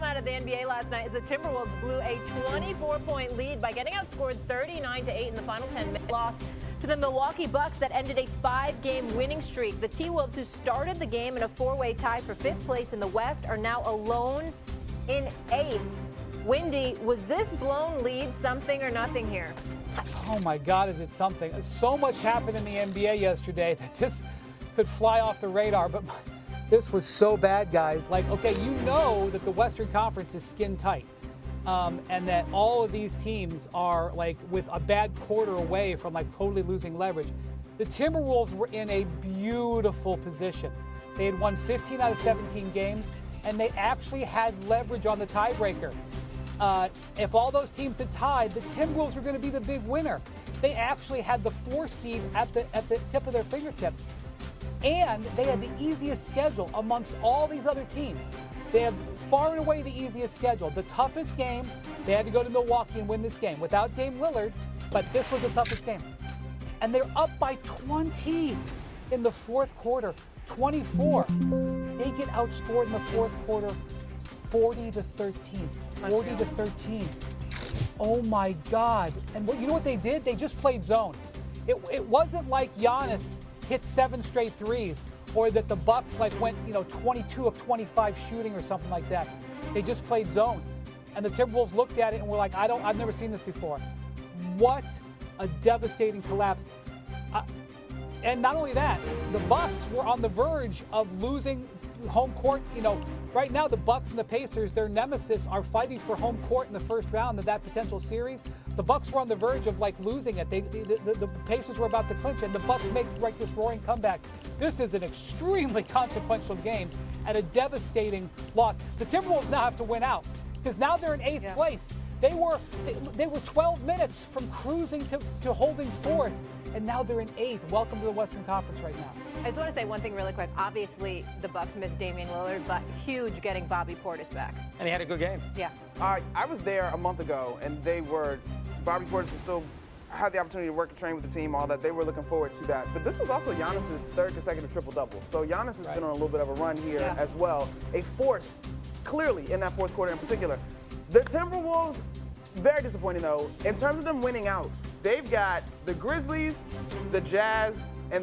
Out of the NBA last night as the Timberwolves blew a 24-point lead by getting outscored 39-8 in the final 10-minute loss to the Milwaukee Bucks that ended a 5-game winning streak. The T-Wolves, who started the game in a 4-way tie for 5th place in the West, are now alone in 8th. Windy, was this blown lead something or nothing here? Oh my God, is it something? So much happened in the NBA yesterday that this could fly off the radar, but this was so bad, guys. Like, okay, you know that the Western Conference is skin tight, and that all of these teams are like with a bad quarter away from like totally losing leverage. The Timberwolves were in a beautiful position. They had won 15 out of 17 games, and they actually had leverage on the tiebreaker. If all those teams had tied, the Timberwolves were going to be the big winner. They actually had the 4 seed at the tip of their fingertips. And they had the easiest schedule amongst all these other teams. They had far and away the easiest schedule. The toughest game, they had to go to Milwaukee and win this game without Dame Lillard, but this was the toughest game. And they're up by 20 in the 4th quarter, 24. They get outscored in the 4th quarter, 40-13. 40-13. Oh my God. And you know what they did? They just played zone. It wasn't like Giannis hit 7 straight threes, or that the Bucks like went 22 of 25 shooting or something like that. They just played zone, and the Timberwolves looked at it and were like, I've never seen this before. What a devastating collapse! And not only that, the Bucks were on the verge of losing home court. Right now the Bucks and the Pacers, their nemesis, are fighting for home court in the first round of that potential series. The Bucks were on the verge of like losing it. The Pacers were about to clinch it, and the Bucks make like this roaring comeback. This is an extremely consequential game and a devastating loss. The Timberwolves now have to win out because now they're in 8th place. They were 12 minutes from cruising to holding 4th, and now they're in 8th. Welcome to the Western Conference right now. I just want to say one thing really quick. Obviously, the Bucks missed Damian Lillard, but huge getting Bobby Portis back. And he had a good game. Yeah. I was there a month ago, and Bobby Portis was still had the opportunity to work and train with the team, all that. They were looking forward to that. But this was also Giannis's 3rd consecutive triple-double. So Giannis has been on a little bit of a run here as well. A force, clearly, in that 4th quarter in particular. The Timberwolves, very disappointing, though. In terms of them winning out, they've got the Grizzlies, the Jazz,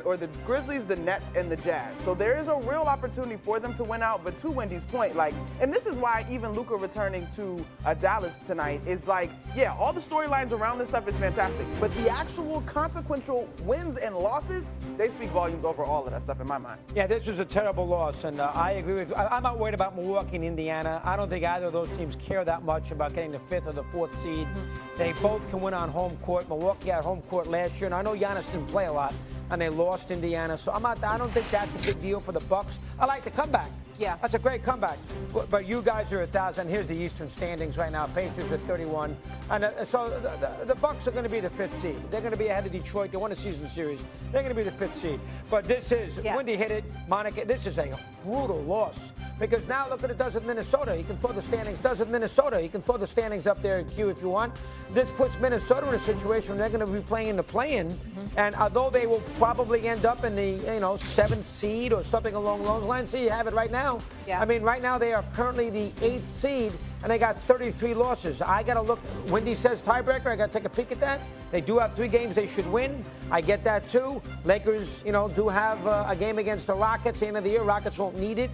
or the Grizzlies, the Nets, and the Jazz. So there is a real opportunity for them to win out, but to Wendy's point, and this is why even Luka returning to Dallas tonight is all the storylines around this stuff is fantastic, but the actual consequential wins and losses, they speak volumes over all of that stuff in my mind. Yeah, this was a terrible loss, and I agree with you. I'm not worried about Milwaukee and Indiana. I don't think either of those teams care that much about getting the 5th or the 4th seed. They both can win on home court. Milwaukee had home court last year, and I know Giannis didn't play a lot, and they lost Indiana. So I don't think that's a big deal for the Bucks. I like the comeback. Yeah. That's a great comeback. But you guys are 1,000. Here's the Eastern standings right now. Pacers are 31. And so the Bucks are going to be the 5th seed. They're going to be ahead of Detroit. They won a season series. They're going to be the 5th seed. But this is, Wendy hit it, Monica, this is a brutal loss. Because now look what it does with Minnesota. You can throw the standings. Does with Minnesota. You can throw the standings up there in Q if you want. This puts Minnesota in a situation where they're going to be playing in the play-in. And although they will probably end up in the 7th seed or something along those lines, so you have it right now. Yeah. I mean, right now they are currently the 8th seed, and they got 33 losses. I got to look. Wendy says tiebreaker. I got to take a peek at that. They do have 3 games they should win. I get that too. Lakers, do have a game against the Rockets. The end of the year, Rockets won't need it.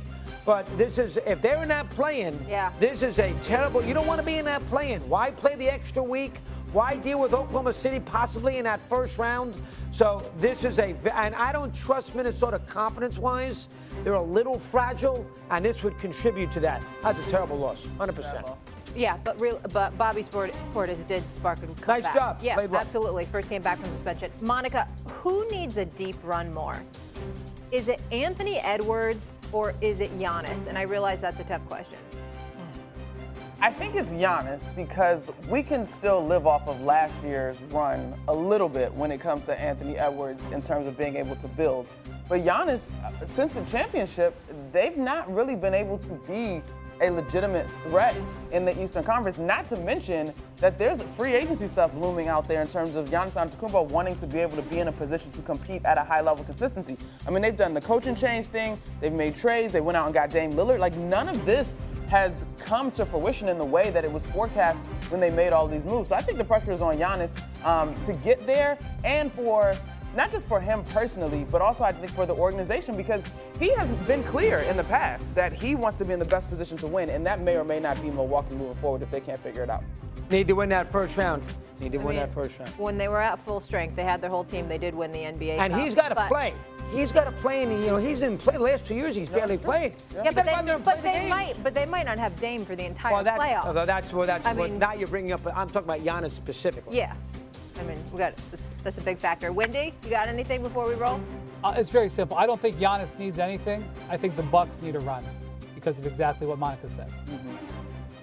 But this is, if they're in that play-in, this is a terrible, you don't want to be in that play-in. Why play the extra week? Why deal with Oklahoma City possibly in that first round? So this is and I don't trust Minnesota confidence-wise. They're a little fragile, and this would contribute to that. That's a terrible loss, 100%. Yeah, but Bobby Portis did spark a comeback. Nice job. Yeah, Played well. Absolutely. First game back from suspension. Monica, who needs a deep run more? Is it Anthony Edwards or is it Giannis? And I realize that's a tough question. I think it's Giannis because we can still live off of last year's run a little bit when it comes to Anthony Edwards in terms of being able to build. But Giannis, since the championship, they've not really been able to be a legitimate threat in the Eastern Conference, not to mention that there's free agency stuff looming out there in terms of Giannis Antetokounmpo wanting to be able to be in a position to compete at a high level consistency. I mean, they've done the coaching change thing, they've made trades, they went out and got Dame Lillard. None of this has come to fruition in the way that it was forecast when they made all these moves. So I think the pressure is on Giannis to get there, and for not just for him personally, but also I think for the organization, because he has been clear in the past that he wants to be in the best position to win, and that may or may not be Milwaukee moving forward if they can't figure it out. Need to win that first round. Need to win that first round. When they were at full strength, they had their whole team. They did win the NBA And Cup, he's got to but- play. He's got to play, and he didn't play the last 2 years. He's barely played. Yeah, but they might not have Dame for the entire playoffs. Now you're bringing up. I'm talking about Giannis specifically. Yeah. I mean, that's a big factor. Wendy, you got anything before we roll? It's very simple. I don't think Giannis needs anything. I think the Bucks need a run because of exactly what Monica said.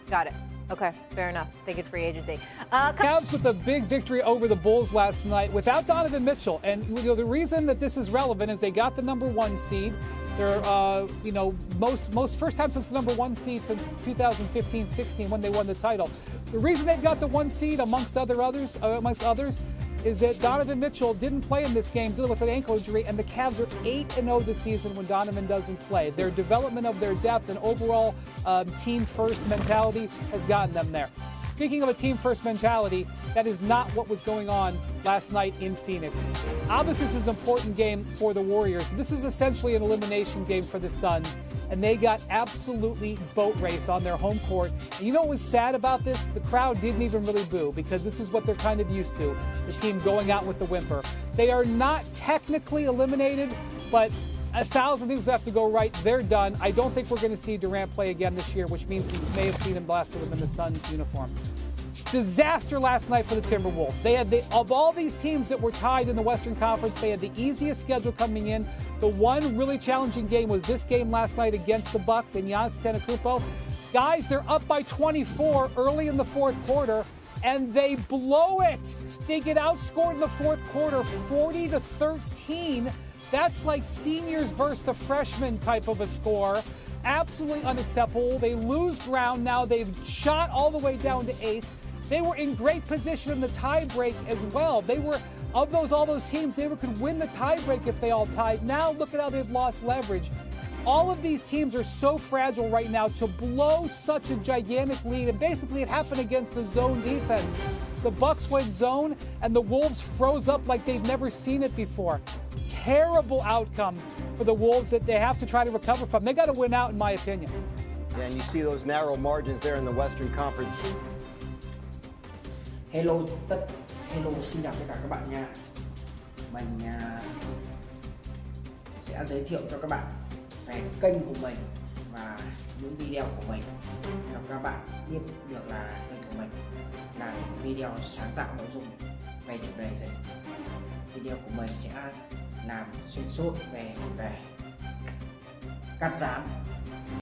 Got it. Okay, fair enough. Think it's free agency. Cavs with a big victory over the Bulls last night without Donovan Mitchell. And the reason that this is relevant is they got the #1 seed. They're, most first time since the #1 seed since 2015-16 when they won the title. The reason they've got the 1 seed amongst others is that Donovan Mitchell didn't play in this game dealing with an ankle injury, and the Cavs are 8-0 this season when Donovan doesn't play. Their development of their depth and overall team-first mentality has gotten them there. Speaking of a team-first mentality, that is not what was going on last night in Phoenix. Obviously, this is an important game for the Warriors. This is essentially an elimination game for the Suns, and they got absolutely boat raced on their home court. And you know what was sad about this? The crowd didn't even really boo, because this is what they're kind of used to, the team going out with the whimper. They are not technically eliminated, but 1,000 things have to go right. They're done. I don't think we're going to see Durant play again this year, which means we may have seen him last year in the Suns uniform. Disaster last night for the Timberwolves. They had of all these teams that were tied in the Western Conference, they had the easiest schedule coming in. The one really challenging game was this game last night against the Bucks and Giannis Antetokounmpo. Guys, they're up by 24 early in the fourth quarter, and they blow it. They get outscored in the fourth quarter 40-13. That's like seniors versus the freshmen type of a score. Absolutely unacceptable. They lose ground now. They've shot all the way down to 8th. They were in great position in the tiebreak as well. They were, of all those teams, they could win the tiebreak if they all tied. Now look at how they've lost leverage. All of these teams are so fragile right now to blow such a gigantic lead, and basically it happened against the zone defense. The Bucks went zone, and the Wolves froze up like they've never seen it before. Terrible outcome for the Wolves that they have to try to recover from. They got to win out, in my opinion. Yeah, and you see those narrow margins there in the Western Conference. Hello xin chào tất cả các bạn nha. Mình sẽ giới thiệu cho các bạn về kênh của mình và những video của mình cho các bạn biết được là kênh của mình là video sáng tạo nội dung về chủ đề gì. Video của mình sẽ làm xuyên suốt về cắt dán,